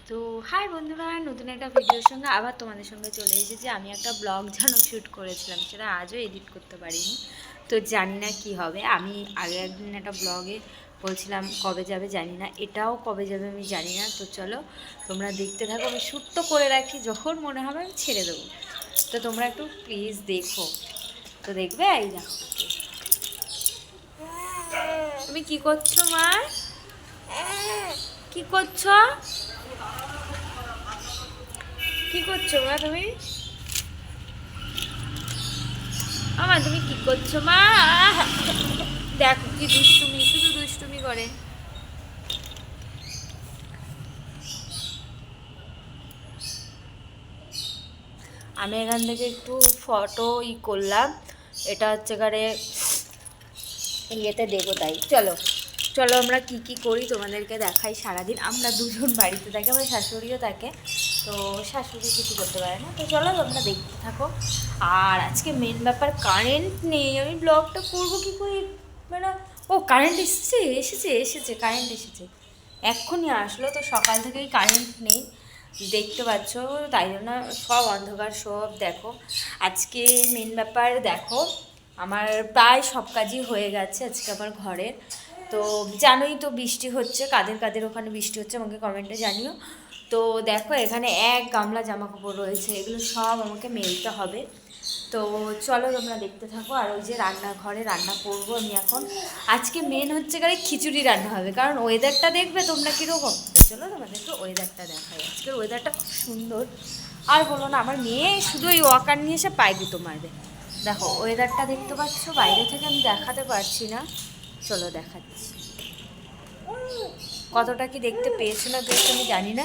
তো হাই বন্ধুরা, নতুন একটা ভিডিওর সঙ্গে আবার তোমাদের সঙ্গে চলে এসেছি। আমি একটা ব্লগ যেন শ্যুট করেছিলাম, সেটা আজও এডিট করতে পারিনি। তো জানি না কি হবে। আমি আগের একদিন একটা ব্লগে বলছিলাম কবে যাবে জানি না, এটাও কবে যাবে আমি জানি না। তো চলো তোমরা দেখতে থাকো। আমি শ্যুট তো করে রাখি, যখন মনে হবে আমি ছেড়ে দেবো। তো তোমরা একটু প্লিজ দেখো। তো দেখবে, এই দেখো তুমি কি করছো মা, কি করছো, কি করছো মা তুমি? আমা তুমি কি করছো মা? দেখো কি দুষ্টুমি, শুধু দুষ্টুমি করে। আমি এখান থেকে একটু ফটো করলাম, এটা হচ্ছে কারে ইয়েতে দেবো, তাই চলো চলো আমরা কি কি করি তোমাদেরকে দেখাই। সারাদিন আমরা দুজন বাড়িতে থাকি, আমার শাশুড়িও থাকে, তো শাশুড়ি কিছু করতে পারে না। তো চলো তোমরা দেখতে থাকো। আর আজকে মেন ব্যাপার, কারেন্ট নেই, আমি ব্লগটা করবো কি করে। মানে ও কারেন্ট এসেছে এসেছে এসেছে কারেন্ট এসেছে, এক্ষুনি আসলো। তো সকাল থেকেই কারেন্ট নেই, দেখতে পাচ্ছ, তাই জন্য সব অন্ধকার। সব দেখো আজকে মেন ব্যাপার দেখো, আমার প্রায় সব কাজই হয়ে গেছে আজকে আমার ঘরের। তো জানোই তো বৃষ্টি হচ্ছে, কাদের কাদের ওখানে বৃষ্টি হচ্ছে আমাকে কমেন্টে জানিও। তো দেখো এখানে এক গামলা জামা কাপড় রয়েছে, এগুলো সব আমাকে মেলতে হবে। তো চলো তোমরা দেখতে থাকো। আর ওই যে রান্নাঘরে রান্না করবো আমি এখন। আজকে মেন হচ্ছে কারে খিচুড়ি রান্না হবে, কারণ ওয়েদারটা দেখবে তোমরা কীরকম। চলো তোমাদেরকে ওয়েদারটা দেখাই, আজকের ওয়েদারটা খুব সুন্দর। আর বলো না, আমার মেয়ে শুধু এই ওয়াকার নিয়ে এসে পায়ে গুঁতো মারবে। দেখো ওয়েদারটা দেখতে পাচ্ছ, বাইরে থেকে আমি দেখাতে পারছি না, চলো দেখাচ্ছি। কতটা কি দেখতে পেয়েছো না পেয়েছো আমি জানি না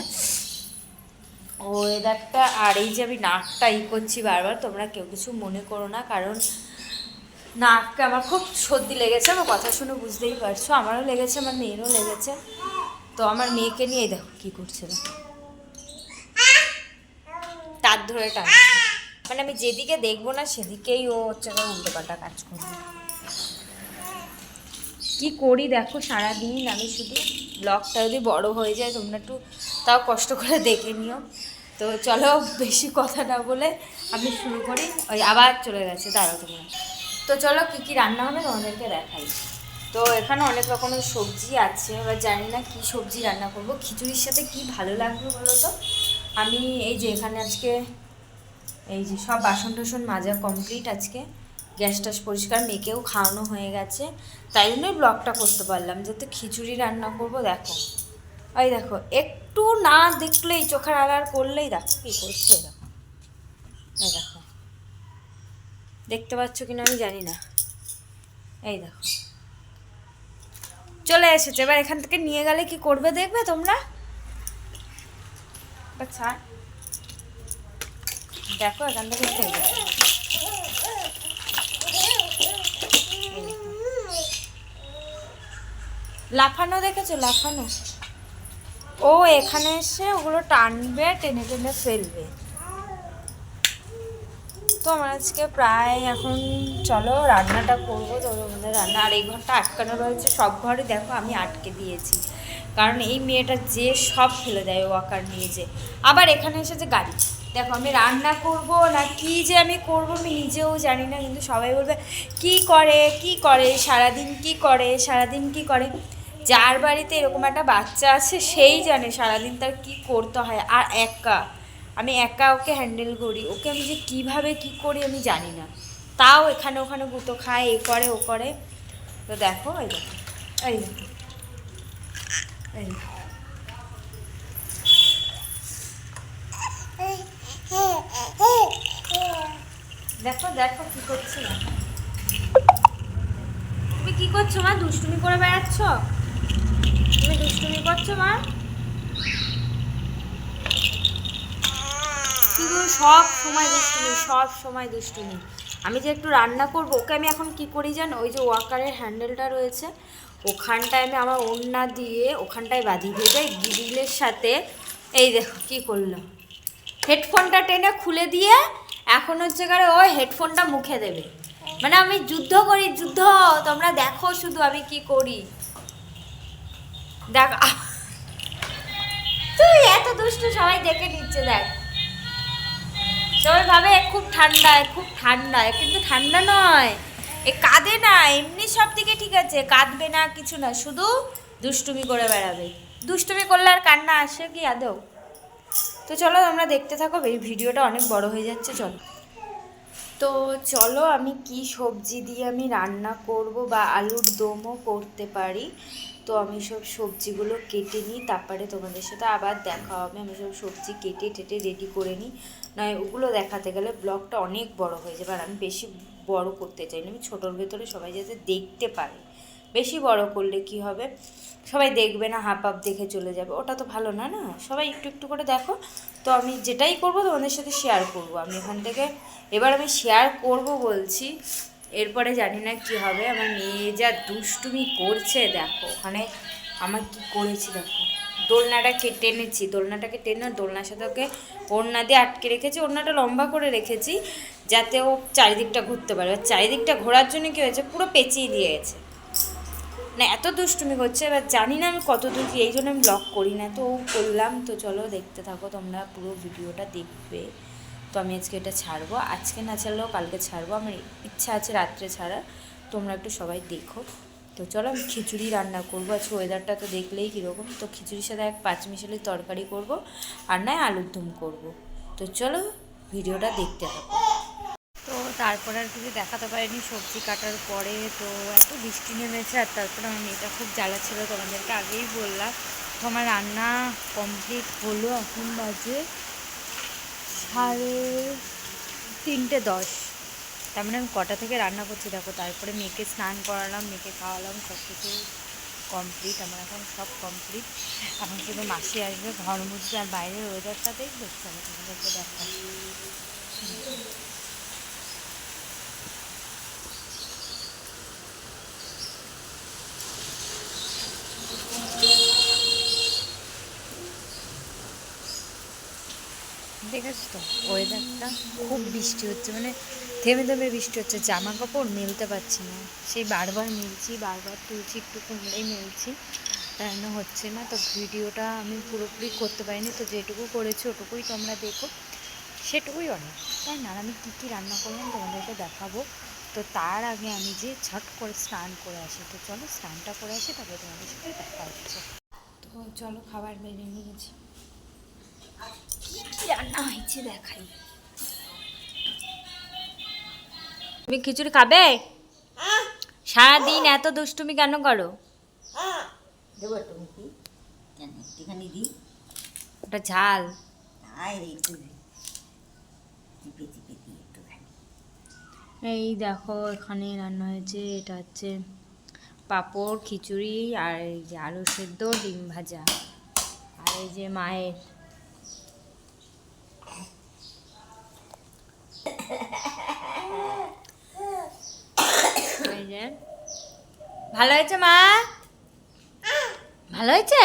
ওয়েদারটা। আর এই যে আমি নাকটা করছি বারবার, তোমরা কেউ কিছু মনে করো না, কারণ নাকটা আমার খুব সর্দি লেগেছে। আমার কথা শুনে বুঝতেই পারছো, আমারও লেগেছে, আমার মেয়েরও লেগেছে। তো আমার মেয়েকে নিয়ে দেখো কী করছে, দেখো তার ধরে টানছে। মানে আমি যেদিকে দেখবো না সেদিকেই ও হচ্ছে উল্টোপাল্টা কাজ করবে। কি করি দেখো সারাদিন, আমি শুধু ব্লগটা যদি বড় হয়ে যায় তোমরা একটু তাও কষ্ট করে দেখে নিও। তো চলো বেশি কথা না বলে আমি শুরু করি। ওই আবার চলে গেছে, দাঁড়াও তোমরা। তো চলো কী কী রান্না হবে তোমাদেরকে দেখাই। তো এখানে অনেক রকমের সবজি আছে, এবার জানি না কী সবজি রান্না করব। খিচুড়ির সাথে কি ভালো লাগবে বলো তো। আমি এই যে এখানে আজকে এই যে সব বাসন টাসন মাজা কমপ্লিট, আজকে গ্যাস টাস পরিষ্কার, মেয়েকেও খাওয়ানো হয়ে গেছে, তাই জন্যই ব্লগটা করতে পারলাম। যাতে খিচুড়ি রান্না করব। দেখো এই দেখো, একটু না দেখলেই চোখের আড়াল করলেই দেখো কী করছে। দেখো এই দেখো, দেখতে পাচ্ছ কিনা আমি জানি না, এই দেখো চলে এসেছে। এবার এখান থেকে নিয়ে গেলে কি করবে দেখবে তোমরা। আচ্ছা দেখো এখান থেকে উঠে গেছে। লাফানো দেখেছো, লাফানো। ও এখানে এসে ওগুলো টানবে, টেনে টেনে ফেলবে। তো আমার আজকে প্রায় এখন চলো রান্নাটা করবো। তো আমাদের রান্না, আর এই ঘরটা আটকানো রয়েছে, সব ঘরে দেখো আমি আটকে দিয়েছি, কারণ এই মেয়েটা যে সব ফেলে দেয় ওয়াকার নিয়ে। যে আবার এখানে এসে যে গাড়ি, দেখো আমি রান্না করব না কি যে আমি করব আমি নিজেও জানি না, কিন্তু সবাই বলবে কি করে কি করে সারাদিন, কি করে সারাদিন, কি করে। যার বাড়িতে এরকম একটা বাচ্চা আছে সেই জানে সারাদিন তার কি করতে হয়। আর একা, আমি একা ওকে হ্যান্ডেল করি, ওকে আমি যে কীভাবে কী করি আমি জানি না। তাও এখানে ওখানে গুঁতো খায়, এ করে ও করে। তো দেখো এই দেখো, এই দেখো, এই দেখো দেখো কী করছি না। তুমি কি করছো মা? দুষ্টুমি করে বেড়াচ্ছ, তুমি দুষ্টুমি করছো মা? কিন্তু সব সময় দুষ্টুমি, সব সময় দুষ্টুমি। আমি যে একটু রান্না করবো, ওকে আমি এখন কি করি জানো, ওই যে ওয়াকারের হ্যান্ডেলটা রয়েছে ওখানটায় আমি আমার ওড়না দিয়ে ওখানটায় বাঁধিয়ে দিয়ে যাই গ্রিলের সাথে। এই দেখো কি করলো, হেডফোনটা টেনে খুলে দিয়ে এখন হচ্ছে কারে ও হেডফোনটা মুখে দেবে। মানে আমি যুদ্ধ করি, যুদ্ধ। তোমরা দেখো শুধু আমি কি করি। দেখ তুই এত দুষ্ট দুষ্টু সবাই দেখে নিচ্ছে, দেখ সবাই ভাবে খুব ঠান্ডা খুব ঠান্ডা, কিন্তু ঠান্ডা নয়, এ কাঁদে না, এমনি সব দিকে ঠিক আছে, কাঁদবে না কিছু না, শুধু দুষ্টুমি করে বেড়াবে। দুষ্টুমি করলে আর কান্না আসে কি আদৌ? তো চলো তোমরা দেখতে থাকো, এই ভিডিওটা অনেক বড় হয়ে যাচ্ছে। চলো তো চলো আমি কি সবজি দিয়ে আমি রান্না করব বা আলুর দমও করতে পারি, তো আমি সব সবজিগুলো কেটে নিই, তারপরে তোমাদের সাথে আবার দেখা হবে। আমি সব সবজি কেটে টেটে রেডি করে নিই, নয় ওগুলো দেখাতে গেলে ব্লগটা অনেক বড় হয়ে যাবে, আর আমি বেশি বড় করতে চাই না, আমি ছোটোর ভেতরে সবাই যাতে দেখতে পারে। বেশি বড় করলে কি হবে, সবাই দেখবে না, হাফ হাফ দেখে চলে যাবে, ওটা তো ভালো না, না সবাই একটু একটু করে দেখো। তো আমি যেটাই করব তোমাদের সাথে শেয়ার করব, আমি এখান থেকে এবার আমি শেয়ার করব বলছি, এরপরে জানি না কি হবে। আমার মেয়ে যা দুষ্টুমি করছে দেখো, ওখানে আমার কি করেছি দেখো, দোলনাটাকে টেনেছি, দোলনাটাকে টেনে দোলনার সাথে ওকে ওড়না দিয়ে আটকে রেখেছি, ওড়নাটা লম্বা করে রেখেছি যাতে ও চারিদিকটা ঘুরতে পারে, চারিদিকটা ঘোরার জন্য কী হয়েছে, পুরো পেঁচিয়ে দিয়েছে, না এত দুষ্টুমি করছে। এবার জানি না আমি কত দূর কি, এই জন্য আমি ব্লগ করি না, তো করলাম। তো চলো দেখতে থাকো, তোমরা পুরো ভিডিওটা দেখবে। তো আমি আজকে এটা ছাড়বো, আজকে না ছাড়লেও কালকে ছাড়বো, আমার ইচ্ছা আছে রাত্রে ছাড়ার, তোমরা একটু সবাই দেখো। তো চলো আমি খিচুড়ি রান্না করবো, আজকে ওয়েদারটা তো দেখলেই কীরকম, তো খিচুড়ির সাথে এক পাঁচমিশালি তরকারি করব, আর নয় আলুর দম করবো। তো চলো ভিডিওটা দেখতে থাকো। তো তারপর আর কিছু দেখাতে পারিনি সবজি কাটার পরে, তো এত বৃষ্টি নেমেছে, আর তারপরে আমার মেয়েটা খুব জ্বালা ছিল, তোমাদেরকে আগেই বললাম। তো আমার রান্না কমপ্লিট হলো, এখন বাজে 3:10, তার মানে আমি কটা থেকে রান্না করছি দেখো। তারপরে মেয়েকে স্নান করালাম, মেয়েকে খাওয়ালাম, সব কিছু কমপ্লিট, আমার এখন সব কমপ্লিট। এখন শুধু মাসি আসবে, ঘর মুছবে, আর বাইরের ওয়েদারটা দেখবে, চলো তোমাদেরকে দেখা। দেখেছো তো ওয়েদারটা, খুব বৃষ্টি হচ্ছে, মানে থেমে থেমে বৃষ্টি হচ্ছে, জামা কাপড় মেলতে পারছি না, সেই বারবার মেলছি, বারবার তুলছি, একটু কমলেই মেলছি, রান্না হচ্ছে না। তো ভিডিওটা আমি পুরোপুরি করতে পারিনি, তো যেটুকু করেছি ওটুকুই তোমরা দেখো, সেটুকুই অনেক, তাই না? আমি কী কী রান্না করলাম তোমাদেরকে দেখাবো। তো তার আগে আমি যে ছট করে স্নান করে আসি, তো চলো স্নানটা করে আসি, তারপরে তোমাদের সাথে দেখা হচ্ছে। তো চলো খাবার বেড়ে নিয়েছি, রান্না হয়েছে দেখাই। তুমি খিচুড়ি খাবে? সারাদিন এত দুষ্টুমি কেন করো? ওটা ঝাল, এই দেখো এখানে রান্না হয়েছে, এটা হচ্ছে পাঁপড়, খিচুড়ি, আর এই যে আলু সেদ্ধ, ডিম ভাজা, আর এই যে মায়ের ভালো হয়েছে মা, ভালো হয়েছে।